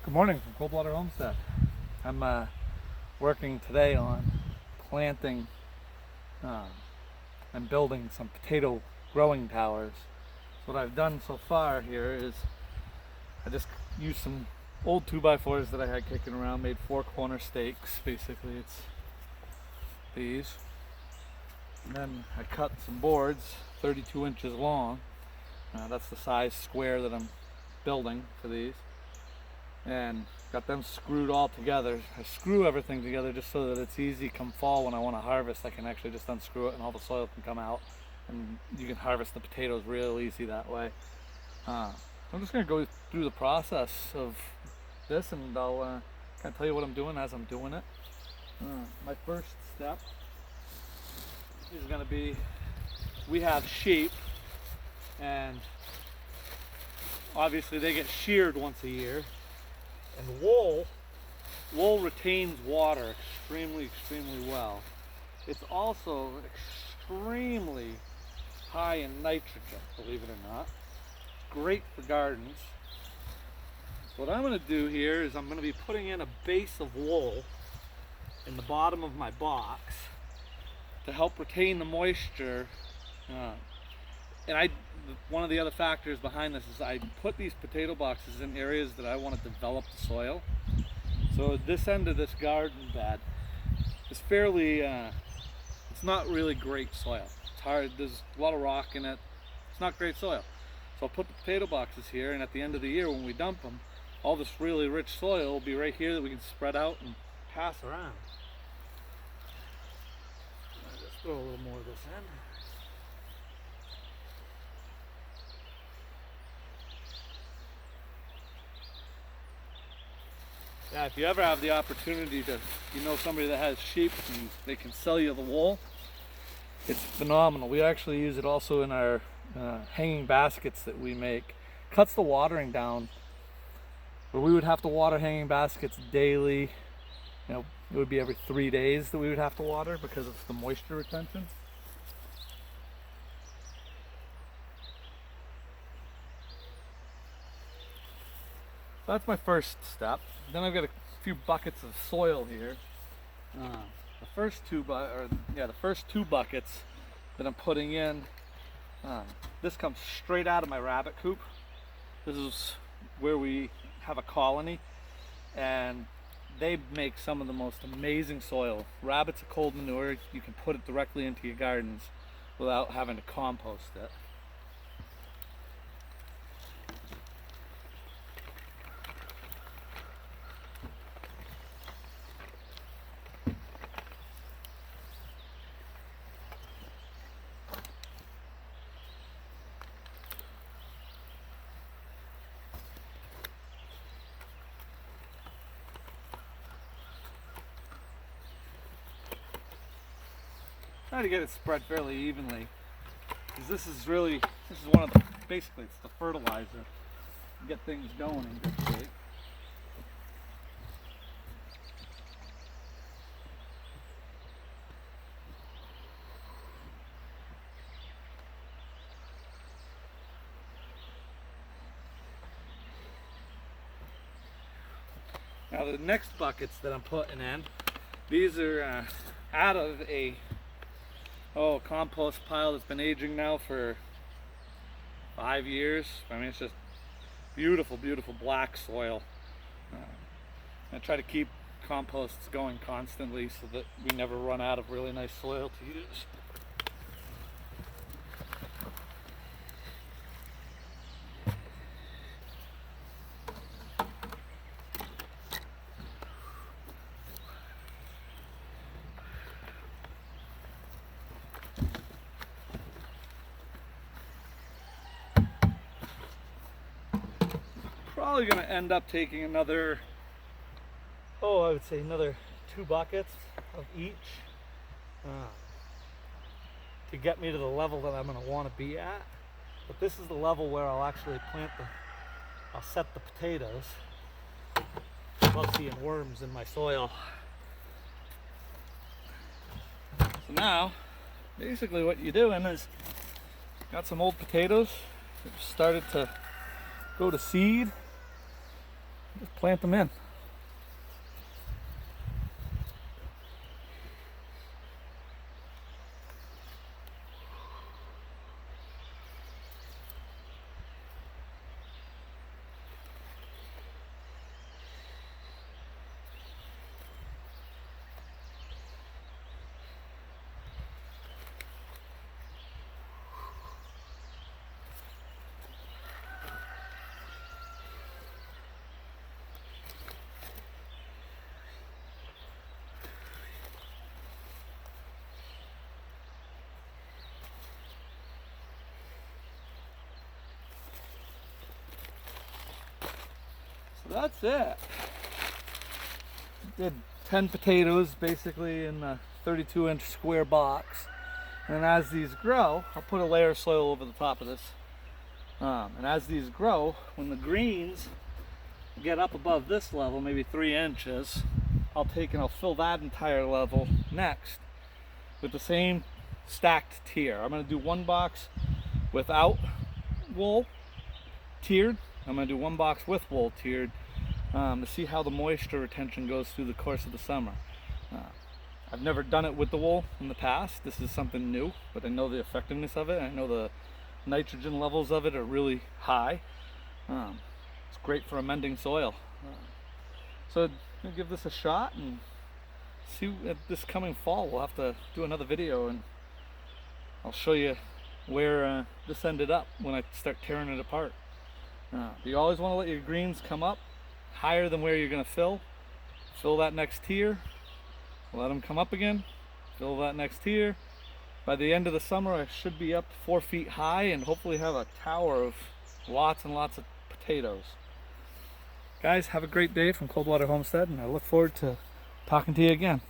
Good morning from Coldwater Homestead. I'm working today on planting um, and building some potato growing towers. So what I've done so far here is I just used some old 2x4s that I had kicking around, made 4 corner stakes. Basically it's these. And then I cut some boards 32 inches long. That's the size square that I'm building for these. And got them screwed all together. I screw everything together just so that it's easy come fall when I want to harvest. I can actually just unscrew it and all the soil can come out and you can harvest the potatoes real easy that way. I'm just going to go through the process of this and I'll kind of tell you what I'm doing as I'm doing it. My first step is going to be, we have sheep and obviously they get sheared once a year. And wool retains water extremely well. It's also extremely high in nitrogen, believe it or not. Great for gardens. So what I'm going to do here is I'm going to be putting in a base of wool in the bottom of my box to help retain the moisture. One of the other factors behind this is I put these potato boxes in areas that I want to develop the soil. So this end of this garden bed is fairly, it's not really great soil. It's hard, there's a lot of rock in it. It's not great soil. So I'll put the potato boxes here, and at the end of the year when we dump them, all this really rich soil will be right here that we can spread out and pass around. I'll just throw a little more of this in. Yeah, if you ever have the opportunity to, somebody that has sheep and they can sell you the wool, it's phenomenal. We actually use it also in our hanging baskets that we make. Cuts the watering down, where we would have to water hanging baskets daily. It would be every 3 days that we would have to water because of the moisture retention. That's my first step. Then I've got a few buckets of soil here. The first two buckets that I'm putting in, this comes straight out of my rabbit coop. This is where we have a colony, and they make some of the most amazing soil. Rabbits are cold manure. You can put it directly into your gardens without having to compost it. Try to get it spread fairly evenly, because this is one of the, basically it's the fertilizer to get things going in good shape. Now the next buckets that I'm putting in, these are out of a compost pile that's been aging now for 5 years. I mean, it's just beautiful black soil. I try to keep composts going constantly so that we never run out of really nice soil to use. Probably going to end up taking another, I would say another 2 buckets of each to get me to the level that I'm going to want to be at. But this is the level where I'll actually I'll set the potatoes. I love seeing worms in my soil. So now, basically what you're doing is, got some old potatoes that started to go to seed. just plant them in. So that's it. Did 10 potatoes basically in a 32-inch square box. And as these grow, I'll put a layer of soil over the top of this. And as these grow, when the greens get up above this level, maybe 3 inches, I'll take and I'll fill that entire level next with the same stacked tier. I'm going to do one box without wool tiered. I'm going to do one box with wool tiered to see how the moisture retention goes through the course of the summer. I've never done it with the wool in the past. This is something new, but I know the effectiveness of it. I know the nitrogen levels of it are really high. It's great for amending soil. So I'll give this a shot and see this coming fall. We'll have to do another video and I'll show you where this ended up when I start tearing it apart. You always want to let your greens come up higher than where you're going to fill. Fill that next tier. Let them come up again. Fill that next tier. By the end of the summer, I should be up 4 feet high and hopefully have a tower of lots and lots of potatoes. Guys, have a great day from Coldwater Homestead, and I look forward to talking to you again.